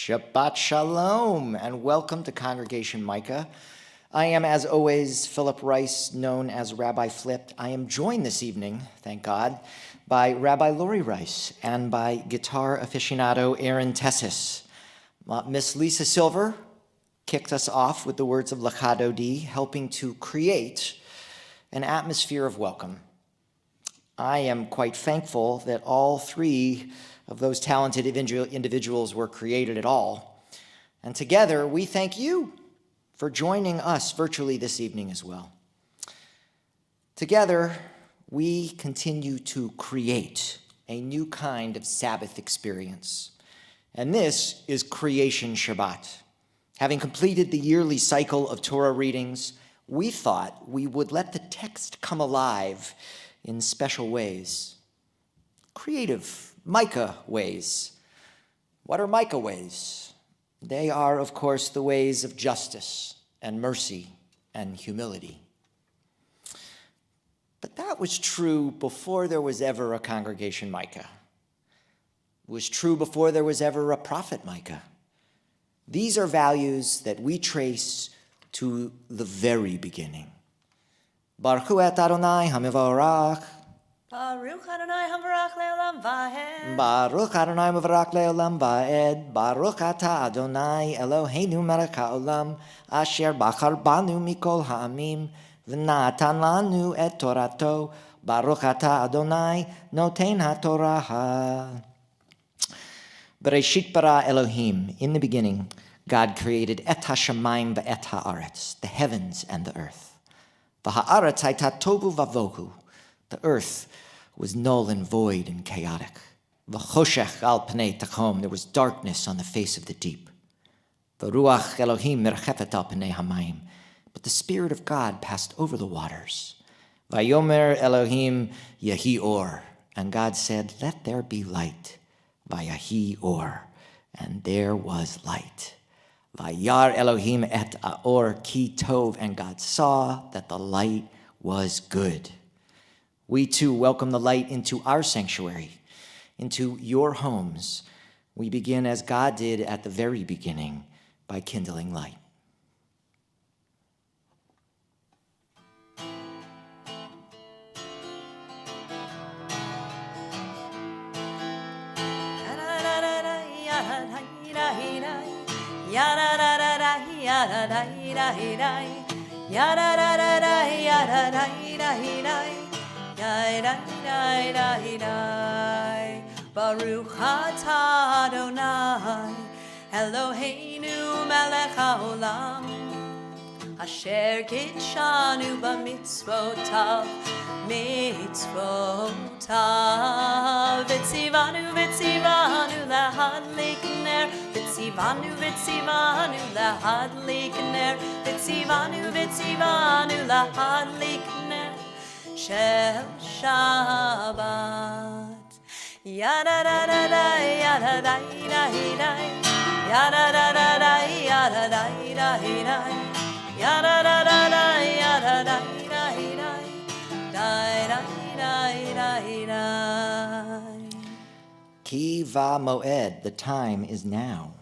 Shabbat Shalom, and welcome to Congregation Micah. I am, as always, Philip Rice, known as Rabbi Flipped. I am joined this evening, thank God, by Rabbi Lori Rice and by guitar aficionado Aaron Tessis. Miss Lisa Silver kicked us off with the words of Lecha Dodi, helping to create an atmosphere of welcome. I am quite thankful that all three of those talented individuals were created at all. And together, we thank you for joining us virtually this evening as well. Together, we continue to create a new kind of Sabbath experience. And this is Creation Shabbat. Having completed the yearly cycle of Torah readings, we thought we would let the text come alive in special ways. Creative Micah ways. What are Micah ways? They are, of course, the ways of justice and mercy and humility. But that was true before there was ever a congregation Micah. It was true before there was ever a prophet Micah. These are values that we trace to the very beginning. Baruch hu et Adonai hamivorach. Baruch Adonai havarach le'olam va'ed. Baruch Adonai havarach le'olam va'ed. Baruch atah Adonai Eloheinu melech ha'olam asher bachar banu mikol ha'amim v'natan lanu et torato. Baruch atah Adonai noten ha'torah. Bereshit bara Elohim. In the beginning, God created et hashamayim v'et ha'aretz, the heavens and the earth. V'ha'aretz hayta tovu vavohu. The earth was null and void and chaotic. V'choshech al pnei tachom. There was darkness on the face of the deep. V'ruach Elohim merchefet al pnei hamayim. But the Spirit of God passed over the waters. Vayomer Elohim yehi or. And God said, let there be light. Vayahi or. And there was light. Vayar Elohim et aor ki tov. And God saw that the light was good. We too welcome the light into our sanctuary, into your homes, We begin as God did at the very beginning, by kindling light. Baruch atah Adonai Eloheinu melech haolam Asher kitshanu b'mitzvotav Vitzivanu lahadlik ner Vitzivanu lahadlik ner Vitzivanu lahadlik ner Shel Shabbat Yada da da da yada da da da yada da da da yada da da da yada da da da yada da da da Ki va moed, the time is now.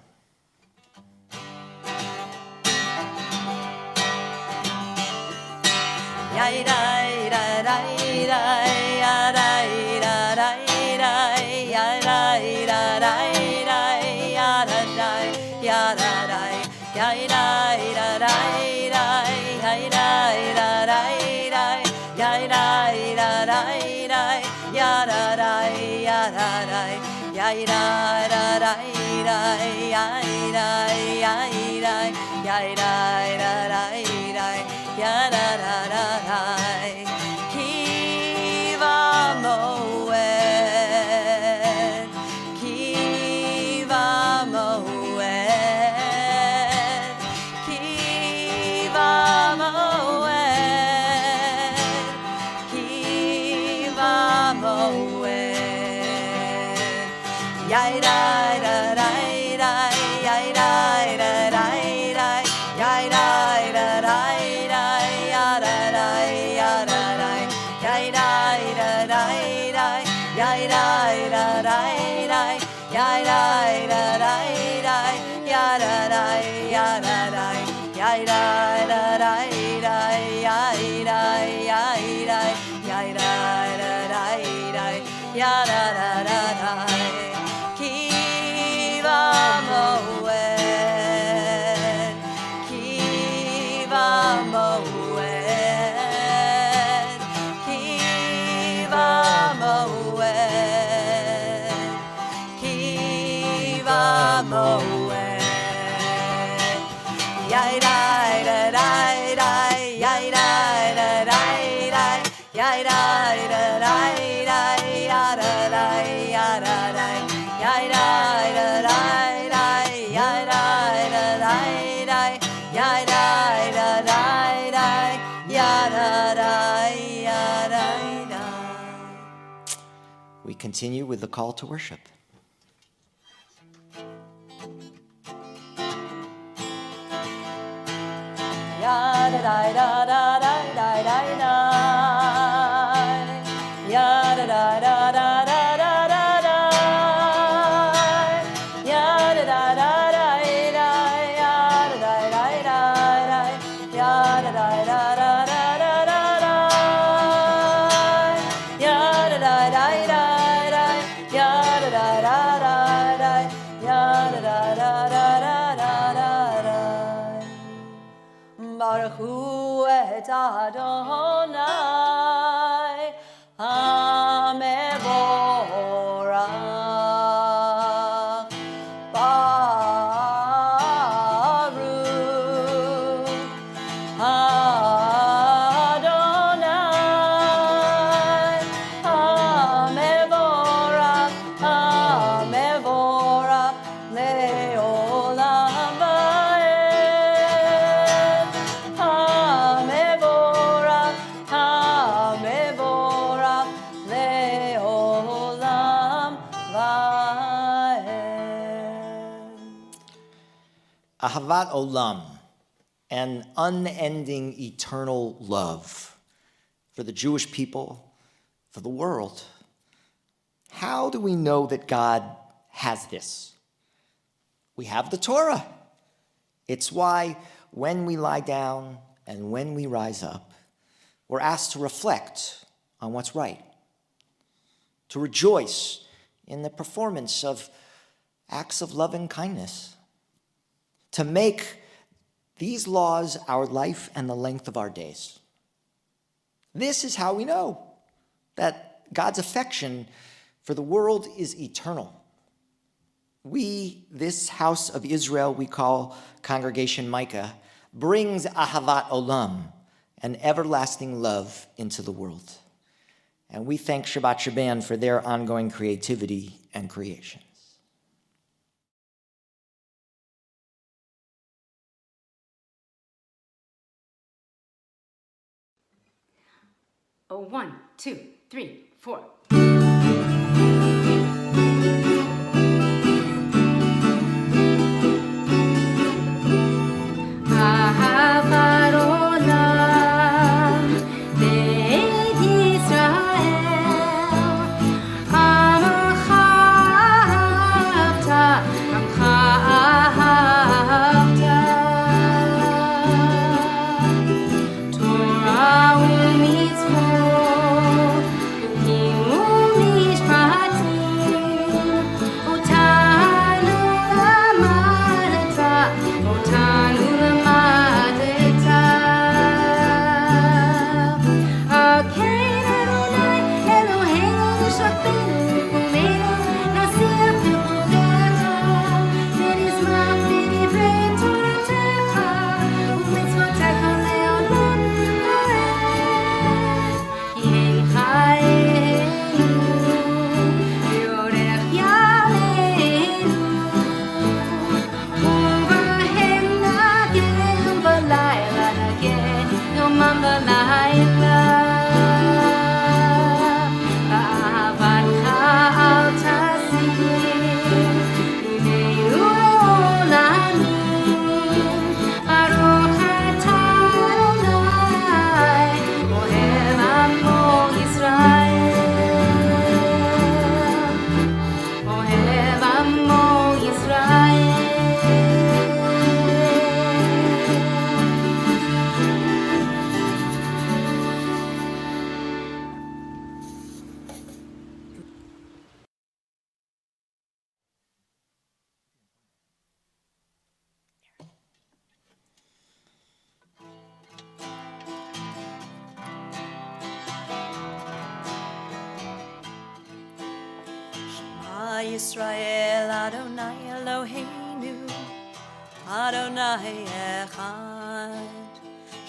We continue with the call to worship. Baruch hu et Adonai HaMevorach Baruch Adonai HaMevorach Leolam Ahavat Olam, an unending eternal love for the Jewish people, for the world. How do we know that God has this? We have the Torah. It's why when we lie down and when we rise up, we're asked to reflect on what's right, to rejoice in the performance of acts of love and kindness, to make these laws our life and the length of our days. This is how we know that God's affection for the world is eternal. We, this house of Israel we call Congregation Micah, brings ahavat olam, an everlasting love into the world. And we thank Shabbat Shaban for their ongoing creativity and creations. Oh, 1, 2, 3, 4. אהבת עולם, בית ישראל, עמך אהבת, עמך אהבת. תורה ומצוות, אלוהים ומשפטים, אותנו למדת, אותנו למדת. כן אדוני אלוהינו נשתנו ומקומנו, נשיח בכבודך, ונשמח בדברי תורתך ומצוותיך לעולם ועד. כי הם חיינו ואורך ימינו, ובהם נגן בלילה, נגן יומם ולילה. באהבתך אל תסיר ממנו לעולמים. ברוך אתה אדוני, אוהב עמו ישראל, אוהב עמו ישראל. Shema Yisrael Adonai Eloheinu Adonai Echad.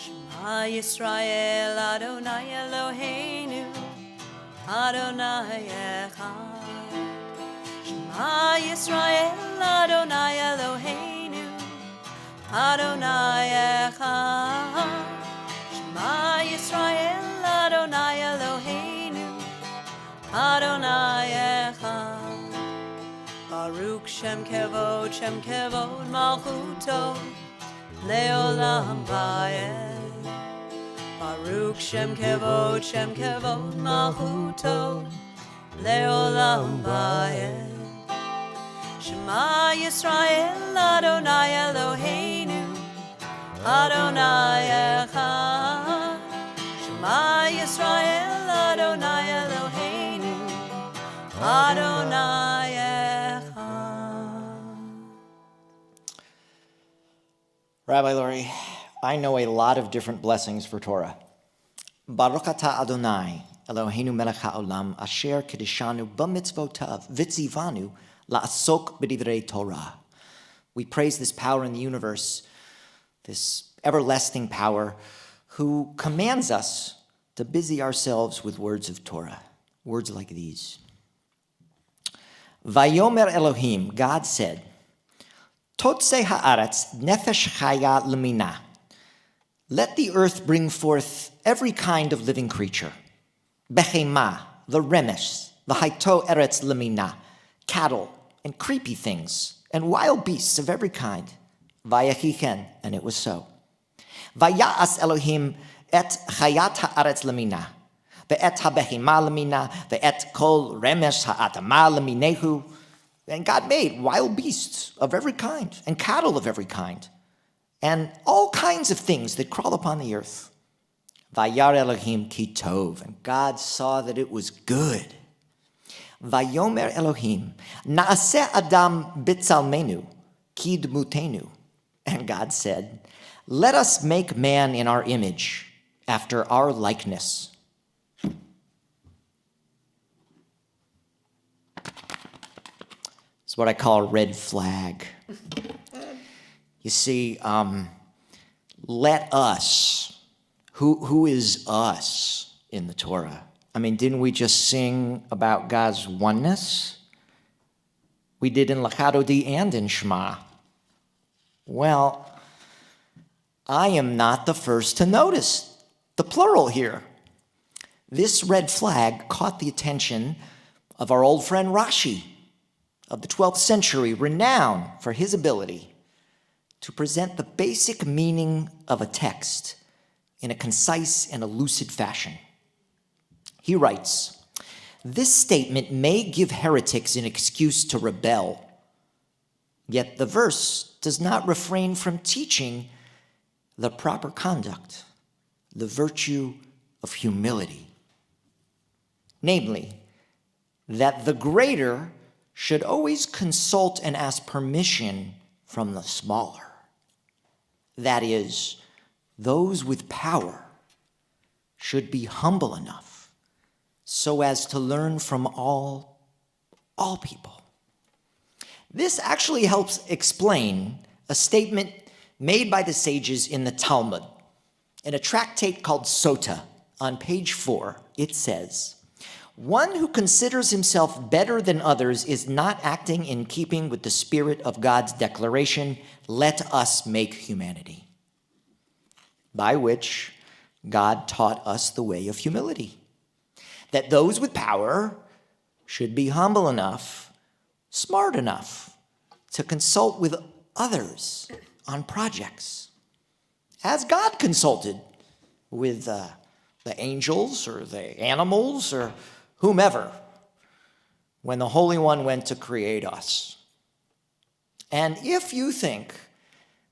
Shema Yisrael Adonai Eloheinu Adonai Echad. Shema Yisrael Adonai Eloheinu Adonai Echad. Shema Yisrael Adonai Eloheinu Adonai Echad. Baruch Shem Kevod Malchuto Leolam Vayed. Baruch Shem Kevod Malchuto Leolam Vayed. Shema Yisrael Adonai Eloheinu Adonai Echad. Shema Yisrael Adonai Eloheinu Adonai Echad. Rabbi Lori, I know a lot of different blessings for Torah. Baruch atah Adonai, Eloheinu melech haolam, asher kedishanu b'mitzvotav, v'tzivanu la'asok b'divrei Torah. We praise this power in the universe, this everlasting power, who commands us to busy ourselves with words of Torah, words like these. Vayomer Elohim, God said, Totzei haaretz nefesh chaya lemina. Let the earth bring forth every kind of living creature. Behema, the remesh, the haito eretz lemina, cattle and creepy things, and wild beasts of every kind. Vayachichen, and it was so. Vayas Elohim et chayat haaretz lemina, ve'et habehema lemina, ve'et kol remesh ha'atama leminehu, And God made wild beasts of every kind, and cattle of every kind, and all kinds of things that crawl upon the earth. Vayar Elohim ki tov, and God saw that it was good. Vayomer Elohim, naaseh Adam b'tzalmenu, ki dmutenu. And God said, let us make man in our image, after our likeness. It's what I call a red flag. You see, let us, who is us in the Torah? I mean, didn't we just sing about God's oneness? We did in Lachadodi and in Shema. Well, I am not the first to notice the plural here. This red flag caught the attention of our old friend Rashi of the 12th century, renowned for his ability to present the basic meaning of a text in a concise and lucid fashion. He writes, this statement may give heretics an excuse to rebel, yet the verse does not refrain from teaching the proper conduct, the virtue of humility. Namely, that the greater should always consult and ask permission from the smaller. That is, those with power should be humble enough so as to learn from all people. This actually helps explain a statement made by the sages in the Talmud. In a tractate called Sota, on page 4, it says, one who considers himself better than others is not acting in keeping with the spirit of God's declaration, let us make humanity, by which God taught us the way of humility, that those with power should be humble enough, smart enough to consult with others on projects, as God consulted with the angels or the animals or whomever when the Holy One went to create us. And if you think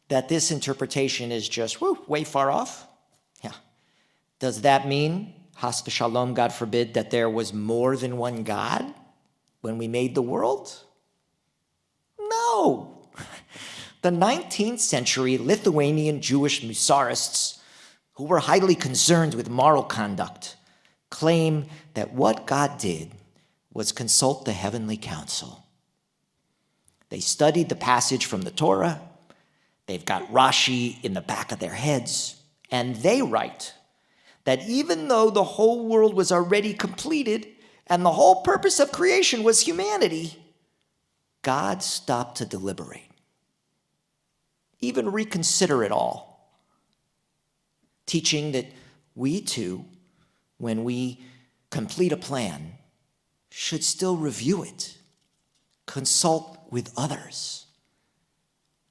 that this interpretation is just way far off, does that mean, has v'shalom, God forbid, that there was more than one God when we made the world? No. The 19th century Lithuanian Jewish Musarists, who were highly concerned with moral conduct, claim that what God did was consult the heavenly council. They studied the passage from the Torah. They've got Rashi in the back of their heads, and they write that even though the whole world was already completed and the whole purpose of creation was humanity, God stopped to deliberate, even reconsider it all, teaching that we too, when we complete a plan, should still review it, consult with others,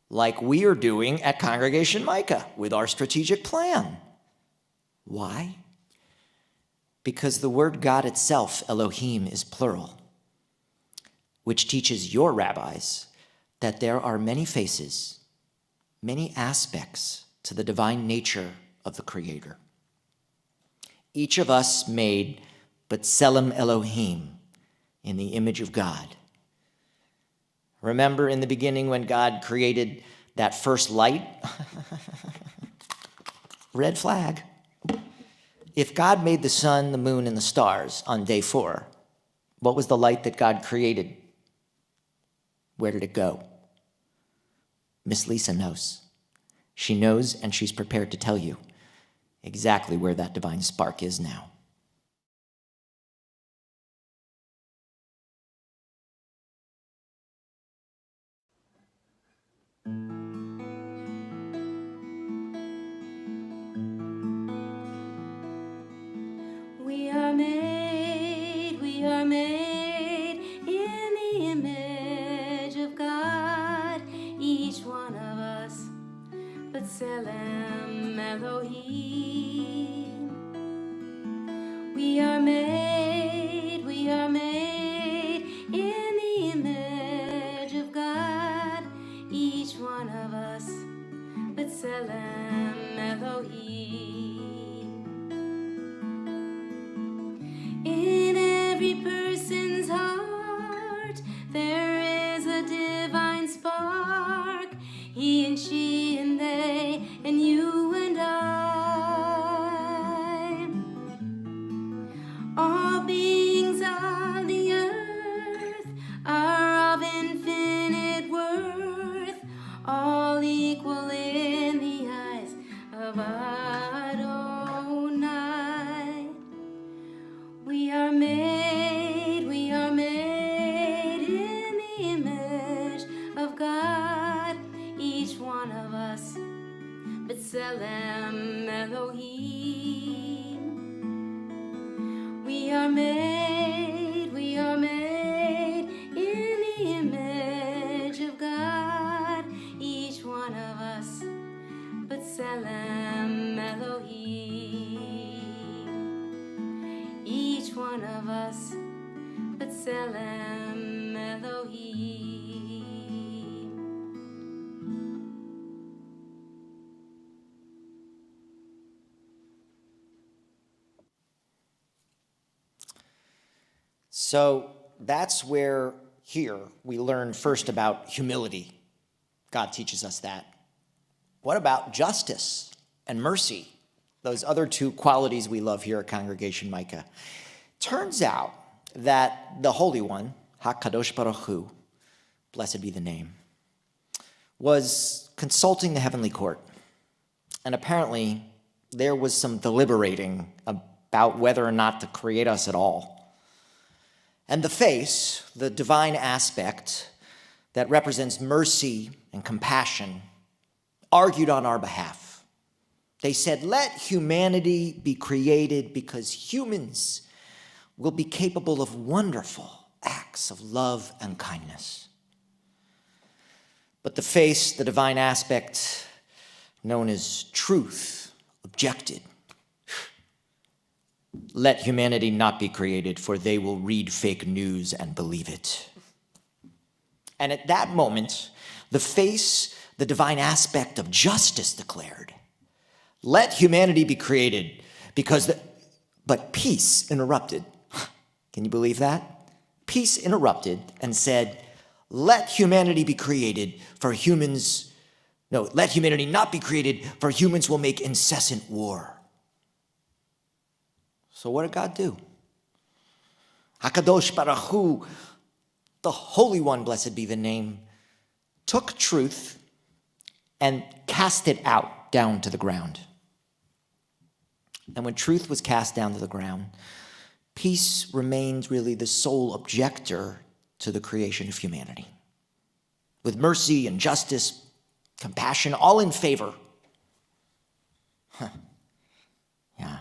like we are doing at Congregation Micah with our strategic plan. Why? Because the word God itself, Elohim, is plural, which teaches your rabbis that there are many faces, many aspects to the divine nature of the Creator. Each of us made B'Tselem Elohim, in the image of God. Remember in the beginning when God created that first light? Red flag. If God made the sun, the moon, and the stars on day 4, what was the light that God created? Where did it go? Miss Lisa knows. She knows, and she's prepared to tell you exactly where that divine spark is now. We are made in the image of God, each one of us, B'Tselem Elohim. We are made in the image heart there is a divine spark. He and she and they and you and I. All beings of the earth are of infinite worth, all equal in the eyes of Adonai. We are made in the image of God, each one of us, B'Tselem Elohim. We are made in the image of God, each one of us, B'Tselem Elohim. Each one of us, B'Tselem Elohim. So that's where here we learn first about humility. God teaches us that. What about justice and mercy? Those other two qualities we love here at Congregation Micah. Turns out that the Holy One, HaKadosh Baruch Hu, blessed be the name, was consulting the heavenly court. And apparently there was some deliberating about whether or not to create us at all. And the face, the divine aspect that represents mercy and compassion, argued on our behalf. They said, let humanity be created because humans will be capable of wonderful acts of love and kindness. But the face, the divine aspect known as truth, objected. Let humanity not be created, for they will read fake news and believe it. And at that moment, the face, the divine aspect of justice declared, let humanity be created, but peace interrupted. Can you believe that? Peace interrupted and said, let humanity be created, let humanity not be created, for humans will make incessant war. So what did God do? HaKadosh Baruch Hu, the Holy One, blessed be the name, took truth and cast it out down to the ground. And when truth was cast down to the ground, peace remained really the sole objector to the creation of humanity. With mercy and justice, compassion, all in favor. Yeah.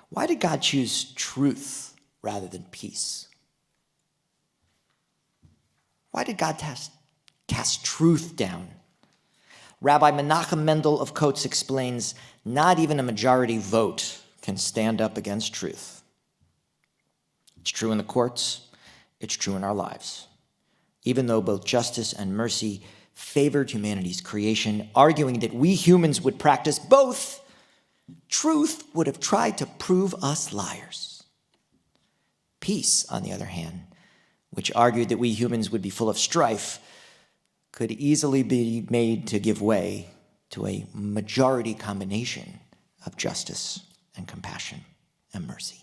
Why did God choose truth rather than peace? Why did God cast truth down? Rabbi Menachem Mendel of Kotz explains, not even a majority vote can stand up against truth. It's true in the courts, it's true in our lives. Even though both justice and mercy favored humanity's creation, arguing that we humans would practice both, truth would have tried to prove us liars. Peace, on the other hand, which argued that we humans would be full of strife, could easily be made to give way to a majority combination of justice and compassion and mercy.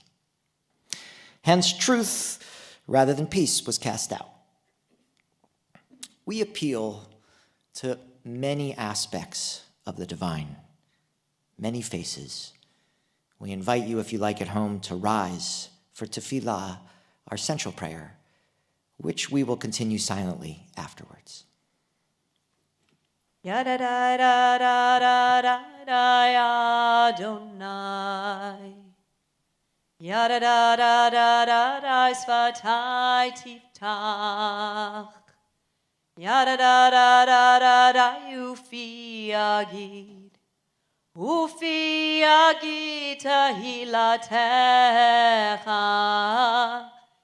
Hence, truth rather than peace was cast out. We appeal to many aspects of the divine, many faces. We invite you, if you like at home, to rise for tefillah, our central prayer, which we will continue silently afterwards. Yada da da da da da da Adonai. Yada da da da da da Svatai Tiftach. Yada da da da da da Ufi Agid. Ufi Agid Tahilatecha.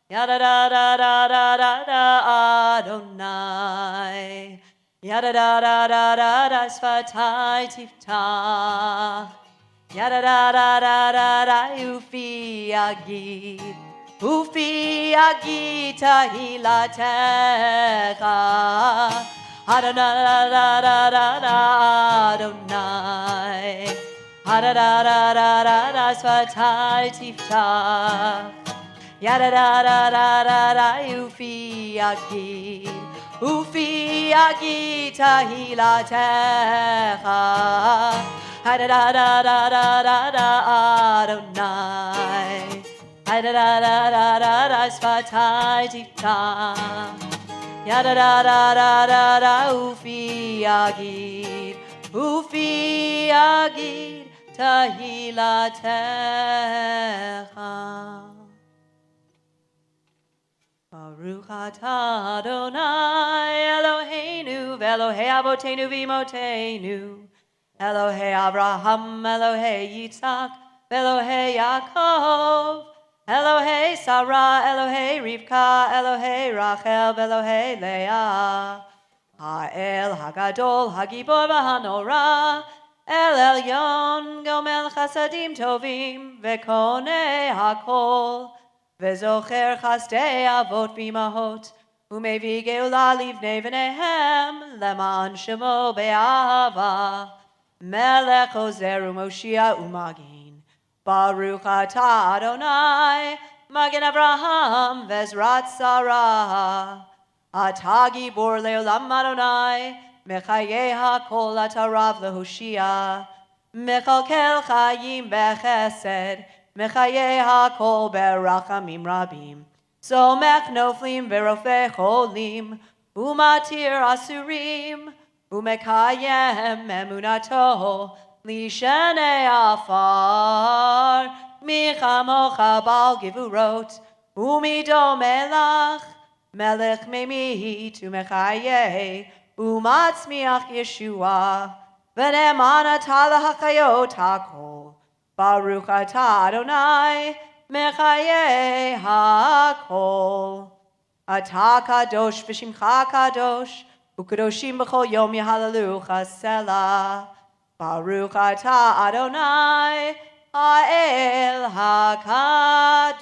Yada da da da da da da Adonai. Yada da da da da da Svatai Tiftach. Yada da da da da da Ufi Agid. Ufi agita hilatecha Adonai Adonai Svatai tiftach Yada Ufi agita hilatecha Adonai Adonai Svatai tiftach Yada Ufi agid tahilatecha Baruch atah Adonai Eloheinu Ve'Elohei Avotenu v'Imotenu Elohei Avraham Elohei Yitzhak Ve'Elohei Yaakov Elohei Sarah Elohei Rivka Elohei Rachel Ve'Elohei Leah Ha'el Hagadol Hagibor V'Hanora El Elyon Gomel Chasadim Tovim Ve'Konei Hakol Ve'zocher Chasdei Avot V'Imahot Umevi Geula Livnei V'Nehem Leman Shemo Be'ahava Melech Ozer U'Moshia U'Magin Baruch atah Adonai Magen Avraham Ve'Ezrat Sarah Atah Gibor Le'olam Adonai Mechayeh HaKol Atah Rav Lehoshia Mechalkel Chayim Bechesed Mechayeh HaKol Berachamim Rabim Somech Noflim Verofeh Cholim Umatir Asurim Umekayem Emunato Lishanei Afar Michamocha Bal Givurot Umido Melach Melech Memit Umechayeh Umatzmiach Yeshua V'ne'eman atah lahachayot hakol Baruch atah Adonai Mechayeh hakol Atah kadosh v'shimcha kadosh U'kadoshim b'chol yom yahalalucha selah Baruch atah Adonai Ha'el HaKadosh.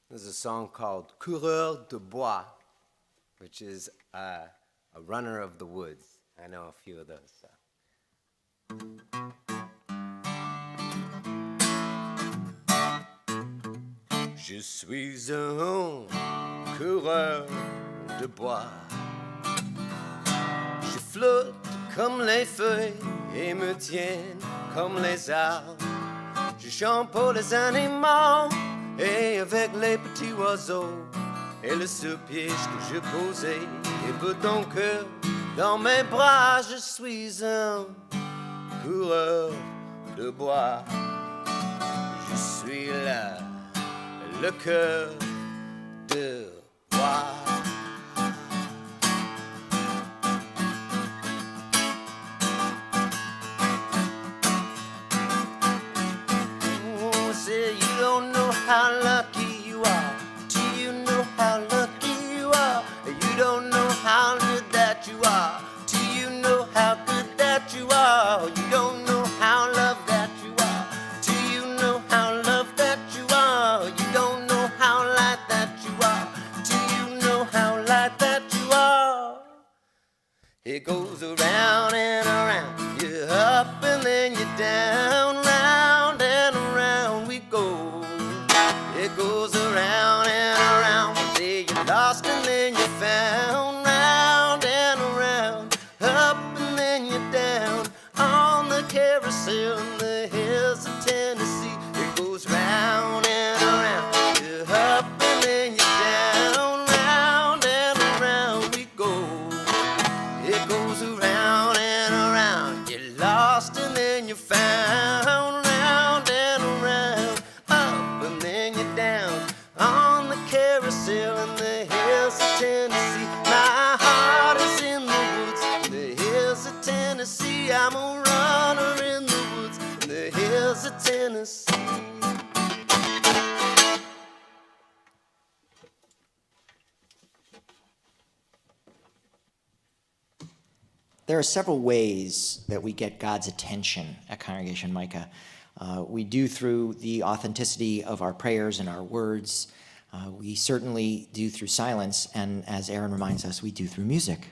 There's a song called Coureur de Bois, which is a runner of the woods. I know a few of those. So. Je suis un coureur de bois. Je flotte comme les feuilles et me tiennent comme les arbres. Je chante pour les animaux et avec les petits oiseaux. Et le seul piège que je posais et veut ton cœur dans mes bras. Je suis un coureur de bois. Je suis là, le cœur de bois. You don't know how lucky you are. Do you know how lucky you are? You don't know how good that you are. Do you know how good that you are? You don't know how loved that you are. Do you know how loved that you are? You don't know how for sale in the hills of Tennessee. My heart is in the woods in the hills of Tennessee. I'm a runner in the woods in the hills of Tennessee. There are several ways that we get God's attention at Congregation Micah. We do through the authenticity of our prayers and our words. We certainly do through silence, and as Aaron reminds us, we do through music.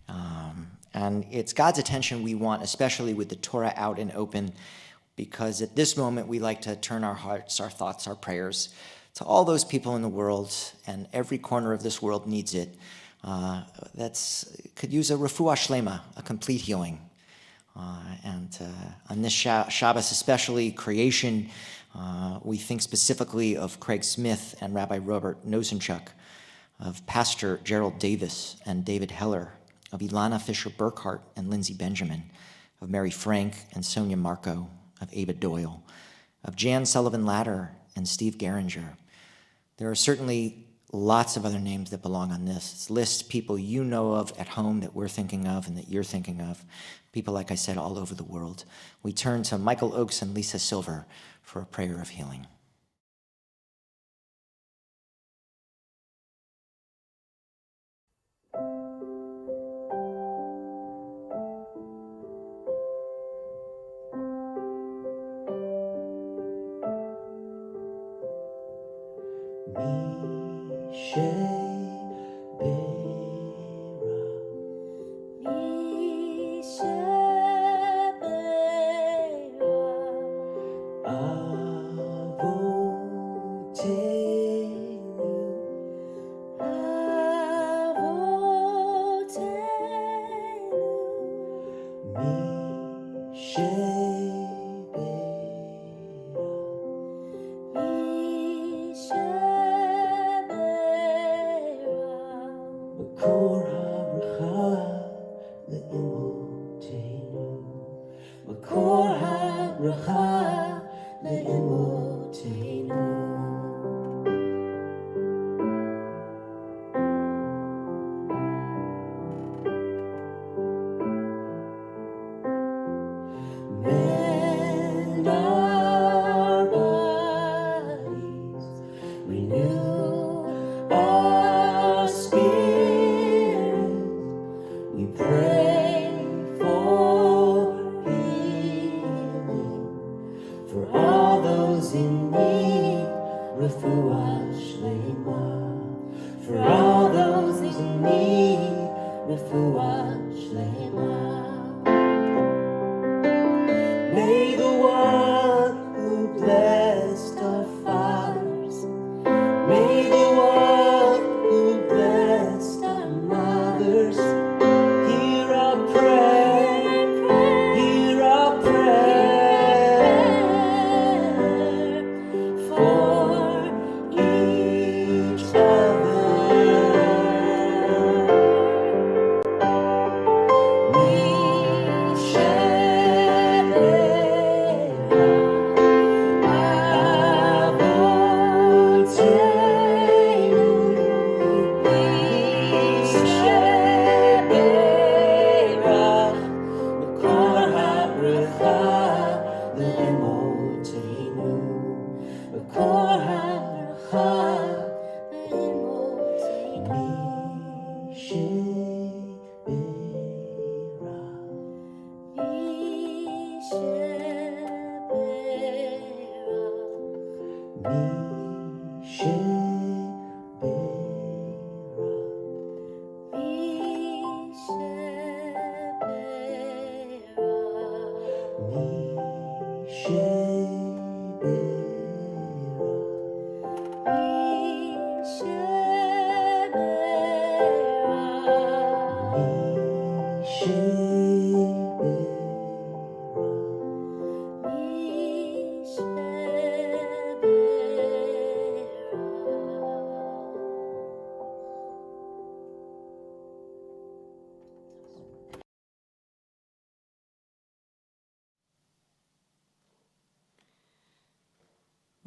And it's God's attention we want, especially with the Torah out and open, because at this moment we like to turn our hearts, our thoughts, our prayers to all those people in the world, and every corner of this world needs it. Could use a refuah shlema, a complete healing. And on this Shabbos especially, creation, we think specifically of Craig Smith and Rabbi Robert Nosenchuk, of Pastor Gerald Davis and David Heller, of Ilana Fisher-Burkhart and Lindsay Benjamin, of Mary Frank and Sonia Marco, of Ava Doyle, of Jan Sullivan Latter and Steve Geringer. There are certainly lots of other names that belong on this list, people you know of at home that we're thinking of and that you're thinking of, people, like I said, all over the world. We turn to Michael Oakes and Lisa Silver for a prayer of healing.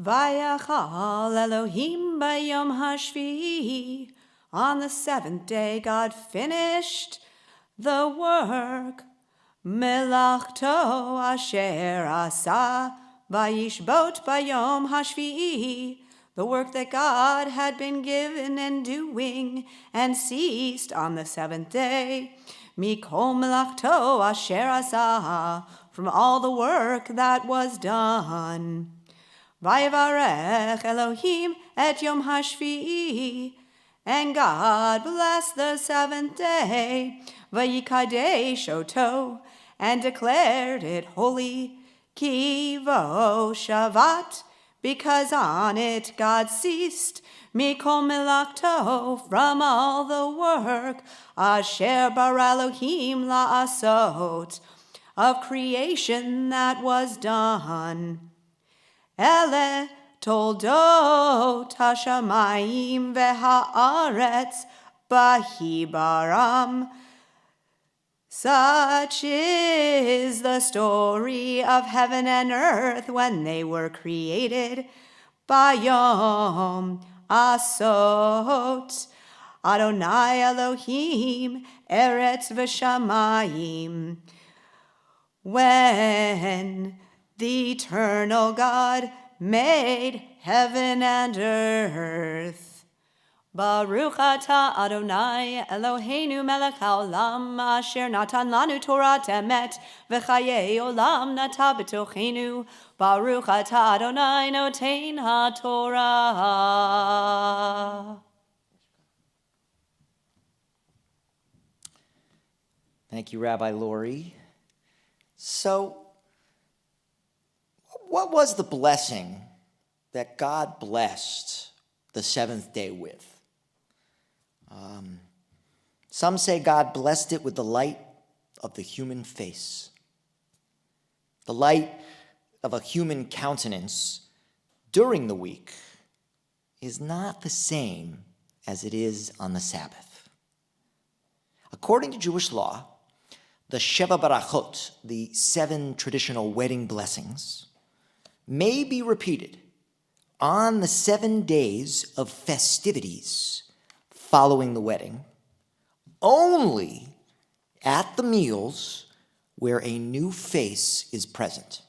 Vayachal Elohim bayom hashvi. On the seventh day God finished the work. Melachto asher asa vayishbot bayom hashvi. The work that God had been given and doing, and ceased on the seventh day. Mikol melachto asher asa, from all the work that was done. Vayivarech Elohim et yom hashvi'i, and God blessed the seventh day. Vayikadesh oto, and declared it holy. Ki vo shavat, because on it God ceased. Mikol melachto, from all the work. Asher bara Elohim la'asot, of creation that was done. Ele toldot hashamayim v'haaretz bahibaram. Such is the story of heaven and earth when they were created. Bayom asot Adonai Elohim eretz v'shamayim. When the eternal God made heaven and earth. Baruch atah Adonai Eloheinu melech haolam asher natan lanu Torah emet v'chayei olam nata b'tochenu. Baruch atah Adonai noten haTorah. Thank you, Rabbi Lori. So, what was the blessing that God blessed the seventh day with? Some say God blessed it with the light of the human face. The light of a human countenance during the week is not the same as it is on the Sabbath. According to Jewish law, the Sheva Barachot, the 7 traditional wedding blessings, may be repeated on the 7 days of festivities following the wedding, only at the meals where a new face is present.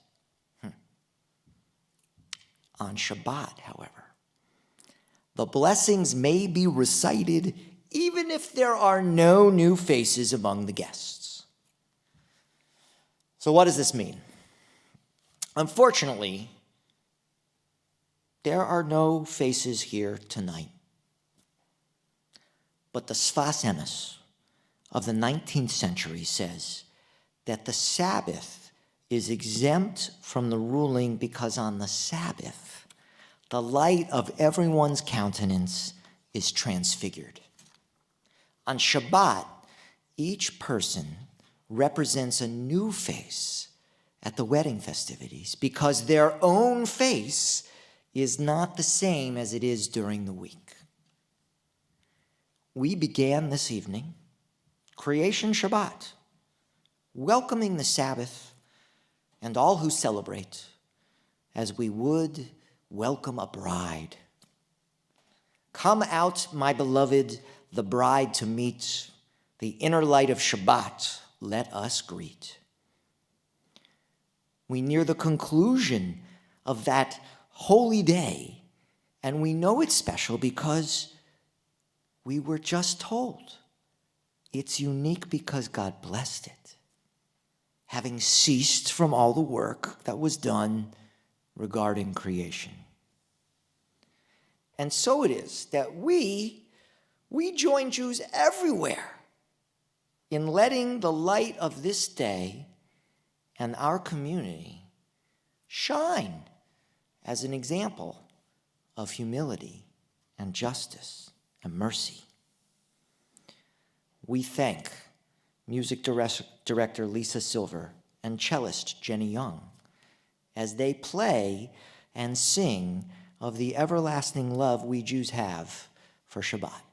On Shabbat, however, the blessings may be recited even if there are no new faces among the guests. So what does this mean? Unfortunately, there are no faces here tonight. But the Sfas Emes of the 19th century says that the Sabbath is exempt from the ruling because on the Sabbath, the light of everyone's countenance is transfigured. On Shabbat, each person represents a new face at the wedding festivities because their own face is not the same as it is during the week. We began this evening Creation Shabbat, welcoming the Sabbath and all who celebrate as we would welcome a bride. Come out, my beloved, the bride to meet, the inner light of Shabbat, let us greet. We near the conclusion of that holy day, and we know it's special because we were just told it's unique because God blessed it, having ceased from all the work that was done regarding creation. And so it is that we join Jews everywhere in letting the light of this day and our community shine as an example of humility and justice and mercy. We thank music director Lisa Silver and cellist Jenny Young as they play and sing of the everlasting love we Jews have for Shabbat.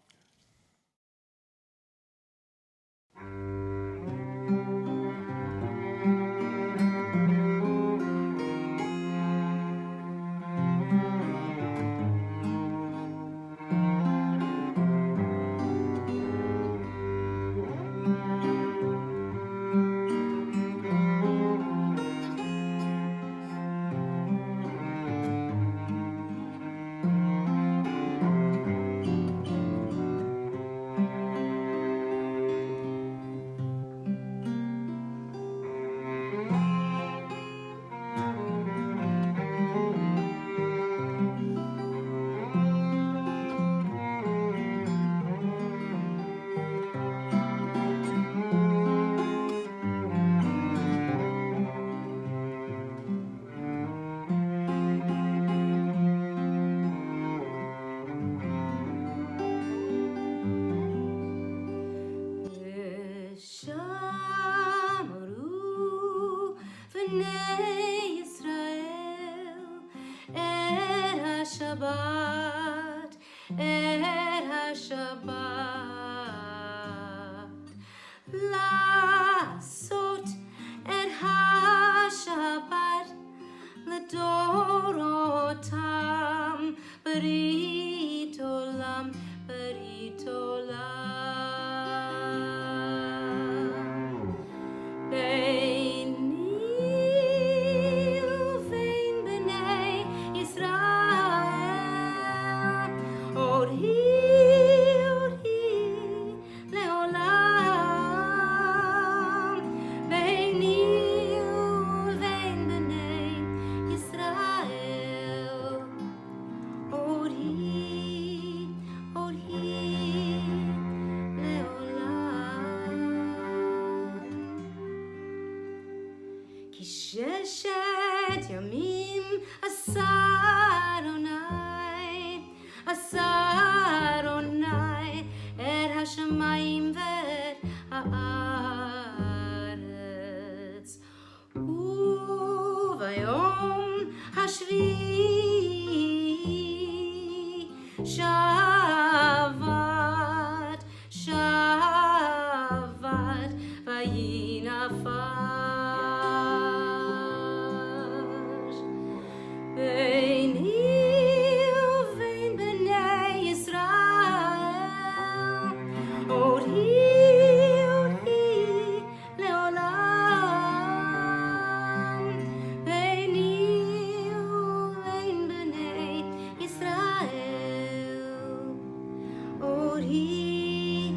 לדורותם, ברית עולם, ברית עולם. ביני ובין בני ישראל, עוד היא לעולם. ביני ובין בני ישראל, עוד היא לעולם. כי ששת ימים עשה אדוני את השמיים ואת הארץ, וביום השביעי שבת וינפש. ביני ובין בני ישראל, עוד היא לעולם. ביני ובין בני ישראל, עוד היא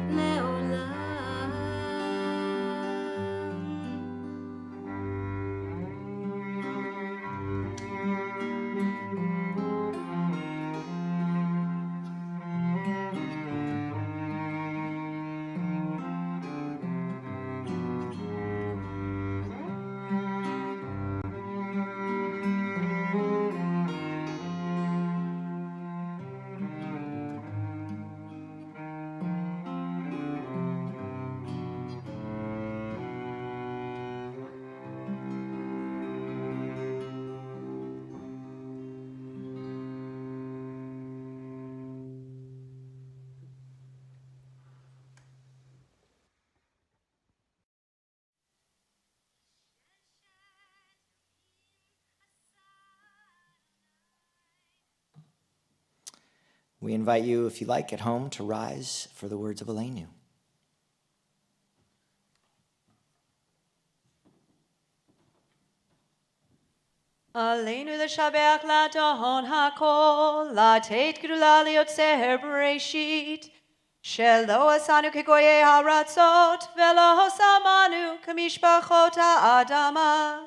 לעולם. We invite you, if you like, at home to rise for the words of Aleinu. עלינו לשבח לדון הכל, לתת גדולה ליוצר בראשית, שלא עשנו כגויי הארצות, ולא שמנו כמשפחות האדמה,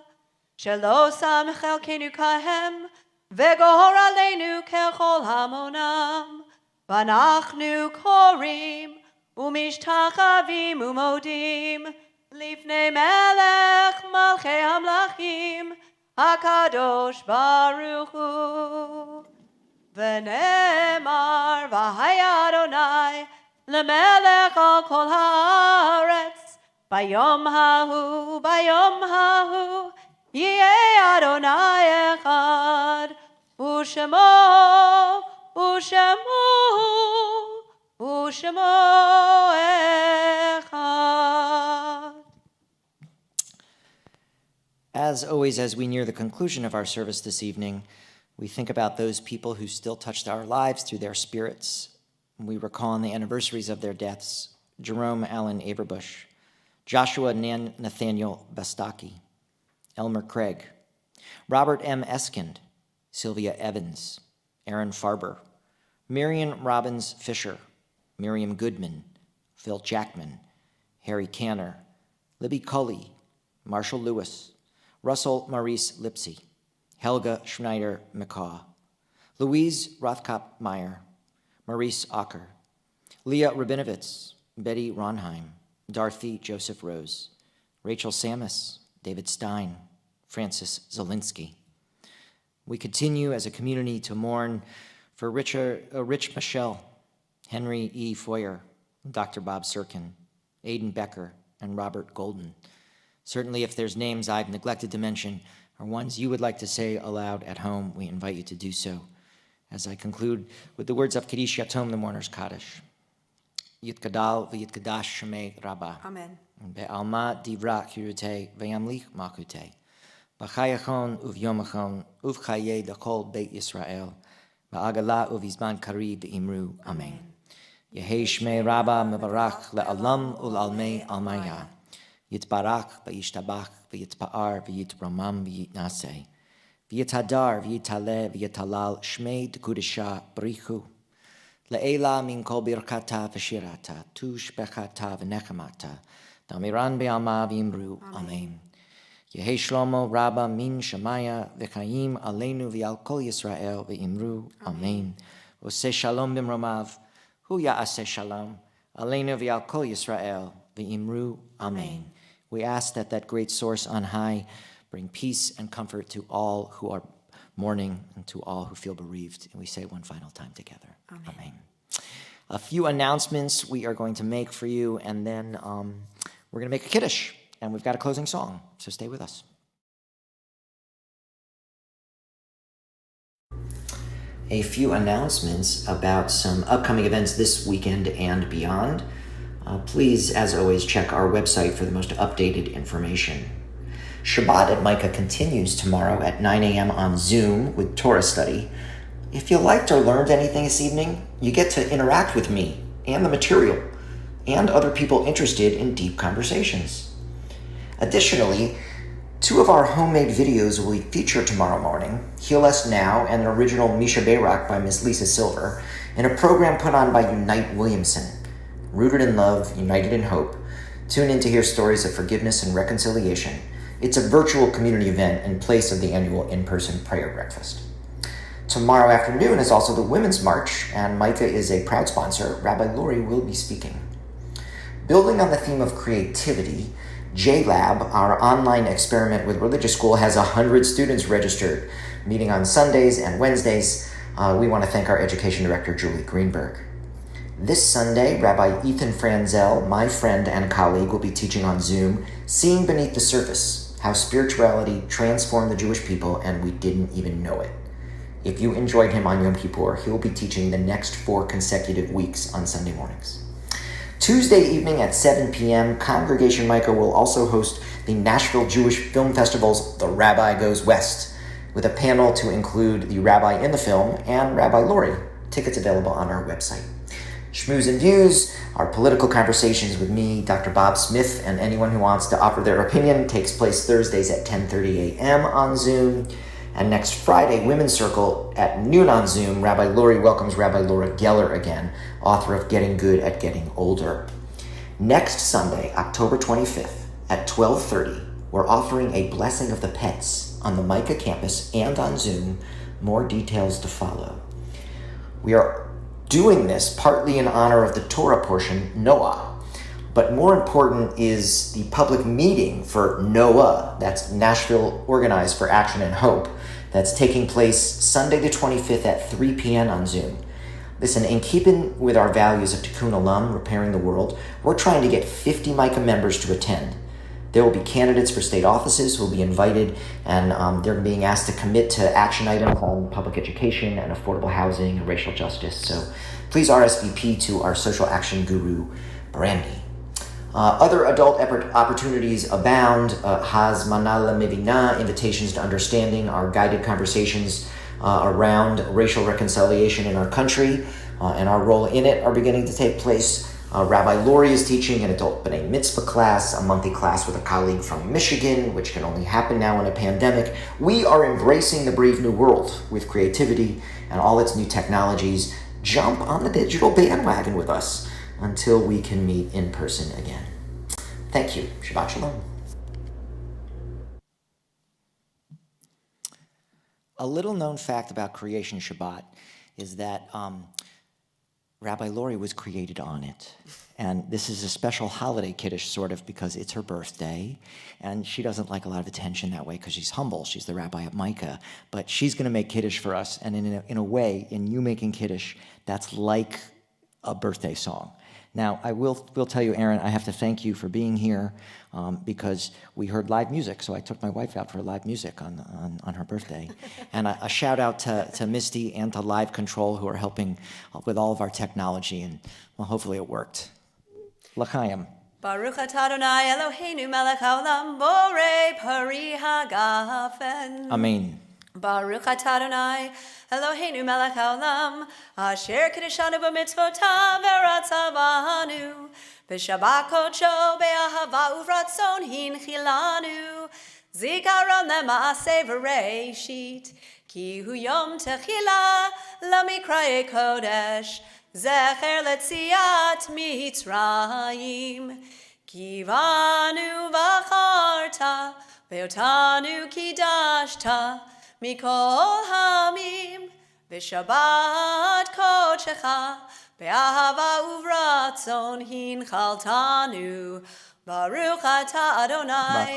שלא שם חלקנו כהם, וגור עלינו ככל המונם, ואנחנו קוראים ומשתחווים ומודים לפני מלך מלכי המלכים, הקדוש ברוך הוא. ונאמר, והיה אדוני למלך על כל הארץ, ביום ההוא יהיה אדוני אחד, ושמו אחד. As always, as we near the conclusion of our service this evening, we think about those people who still touched our lives through their spirits. We recall on the anniversaries of their deaths, Jerome Allen Averbush, Joshua Nathaniel Bastaki, Elmer Craig, Robert M. Eskind, Sylvia Evans, Aaron Farber, Marion Robbins Fisher, Miriam Goodman, Phil Jackman, Harry Canner, Libby Cully, Marshall Lewis, Russell Maurice Lipsy, Helga Schneider McCaw, Louise Rothkopf Meyer, Maurice Acker, Leah Rabinovitz, Betty Ronheim, Dorothy Joseph Rose, Rachel Samus, David Stein, Francis Zielinski. We continue as a community to mourn for Rich Michelle, Henry E. Foyer, Dr. Bob Sirkin, Aidan Becker, and Robert Golden. Certainly, if there's names I've neglected to mention or ones you would like to say aloud at home, we invite you to do so. As I conclude with the words of Kiddush Yatom, the mourner's Kaddish. Yitkadal v'yitkadash shemei Rabbah. Amen. Be'alma divra kirute ve'yamlich makute. b'chayachon uv'yomachon uv'chaye d'kol Beit Yisrael ba'agala uv'izman karib imru. Amen. Yehi shmei Rabba mevarach le'alam ul'almei almaya. Yitbarach v'yishtabach v'yitpa'ar v'yitramam v'yitnaseh. V'yitadar v'yitale v'yitalal shmei d'kudisha b'richu. Le'ela min kol birkata v'shirata tu shbechata v'nechamata. Damiran be'alma v'imru. Amen. Yehi shlomo Rabba min shemaya v'chaim aleinu v'al kol Yisrael v'imru. Amen. Oseh shalom b'mromav. Hu ya'aseh shalom. Aleinu v'al kol Yisrael v'imru. Amen. We ask that great source on high bring peace and comfort to all who are mourning and to all who feel bereaved. And we say one final time together. Amen. A few announcements we are going to make for you, and then we're going to make a kiddush, and we've got a closing song, so stay with us. A few announcements about some upcoming events this weekend and beyond. Please, as always, check our website for the most updated information. Shabbat at Micah continues tomorrow at 9 a.m. on Zoom with Torah study. If you liked or learned anything this evening, you get to interact with me and the material and other people interested in deep conversations. Additionally, 2 of our homemade videos will be featured tomorrow morning, Heal Us Now and an original Misha Bayrak by Ms. Lisa Silver, in a program put on by Unite Williamson. Rooted in love, united in hope. Tune in to hear stories of forgiveness and reconciliation. It's a virtual community event in place of the annual in-person prayer breakfast. Tomorrow afternoon is also the Women's March, and Micah is a proud sponsor. Rabbi Lori will be speaking. Building on the theme of creativity, J-Lab, our online experiment with religious school, has 100 students registered, meeting on Sundays and Wednesdays. We want to thank our education director, Julie Greenberg. This Sunday, Rabbi Ethan Franzel, my friend and colleague, will be teaching on Zoom, Seeing Beneath the Surface, How Spirituality Transformed the Jewish People and We Didn't Even Know It. If you enjoyed him on Yom Kippur, he will be teaching the next 4 consecutive weeks on Sunday mornings. Tuesday evening at 7 p.m., Congregation Micah will also host the Nashville Jewish Film Festival's The Rabbi Goes West, with a panel to include the rabbi in the film and Rabbi Lori. Tickets available on our website. Schmooze and Views, our political conversations with me, Dr. Bob Smith, and anyone who wants to offer their opinion, takes place Thursdays at 10:30 a.m. on Zoom. And next Friday, Women's Circle at noon on Zoom. Rabbi Lori welcomes Rabbi Laura Geller again, author of Getting Good at Getting Older. Next Sunday, October 25th at 12:30, we're offering a Blessing of the Pets on the Micah campus and on Zoom. More details to follow. We are doing this partly in honor of the Torah portion, Noah. But more important is the public meeting for Noah, that's Nashville Organized for Action and Hope, that's taking place Sunday the 25th at 3 p.m. on Zoom. Listen, in keeping with our values of Tikkun Olam, repairing the world, we're trying to get 50 Micah members to attend. There will be candidates for state offices who will be invited, and they're being asked to commit to action items on public education and affordable housing and racial justice. So please RSVP to our social action guru, Brandy. Other adult opportunities abound. Hazmana Lemivina, invitations to understanding, our guided conversations around racial reconciliation in our country and our role in it are beginning to take place. Rabbi Lori is teaching an adult B'nai Mitzvah class, a monthly class with a colleague from Michigan, which can only happen now in a pandemic. We are embracing the brave new world with creativity and all its new technologies. Jump on the digital bandwagon with us until we can meet in person again. Thank you. Shabbat Shalom. A little known fact about Creation Shabbat is that Rabbi Lori was created on it. And this is a special holiday kiddush, sort of, because it's her birthday. And she doesn't like a lot of attention that way because she's humble. She's the rabbi at Micah. But she's going to make kiddush for us. And in a way, in you making kiddush, that's like a birthday song. Now, I will tell you, Aaron, I have to thank you for being here because we heard live music. So I took my wife out for live music on her birthday. And a shout out to Misty and to Live Control, who are helping with all of our technology. And well, hopefully it worked. L'chaim. Bye. Baruch atah Adonai Eloheinu melech haolam borei pari hagafen. Amen. Baruch atah Adonai Eloheinu melech haolam asher kiddushanu b'mitzvotav v'ratzav banu b'shabbat kodsho be'ahava uvratzon hinchilanu zikaron lema'aseh v'reishit ki hu yom techila lamikraye kodesh zecher letziat mitzrayim kivanu v'acharta ve'otanu kidashta Mikol hamim v'shabbat kodshecha be'ahava uvratzon hinchaltanu Baruch atah Adonai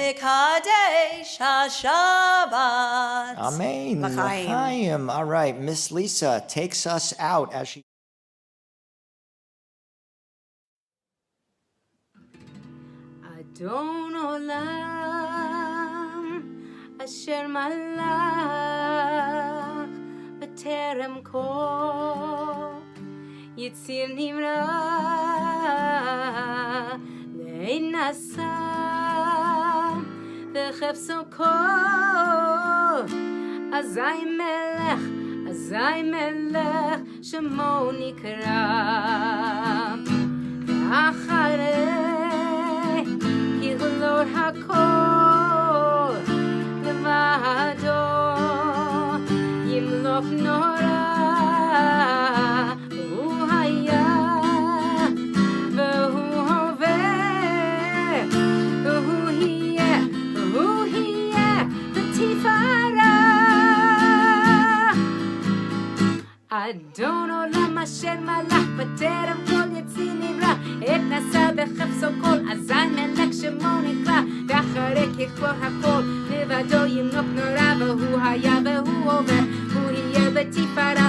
mekadesh hashabbat. Amen. L'chaim. L'chaim. All right, Miss Lisa takes us out as she... Adon olam asher malach b'terem kol yitzir nimra le'nasa v'chefso kol azay melech shemo nikra v'acharei Lord hakol levado yimloch nora hu haya v'hu hoveh v'hu hiyeh v'tifara Adon olam asher malach b'terem kol yitzir nivra et nasa b'chefso kol azay melech shemo nikra ואחרי ככלו הכל לבדו ימלוך נורא והוא היה והוא עובר הוא יהיה בתפארה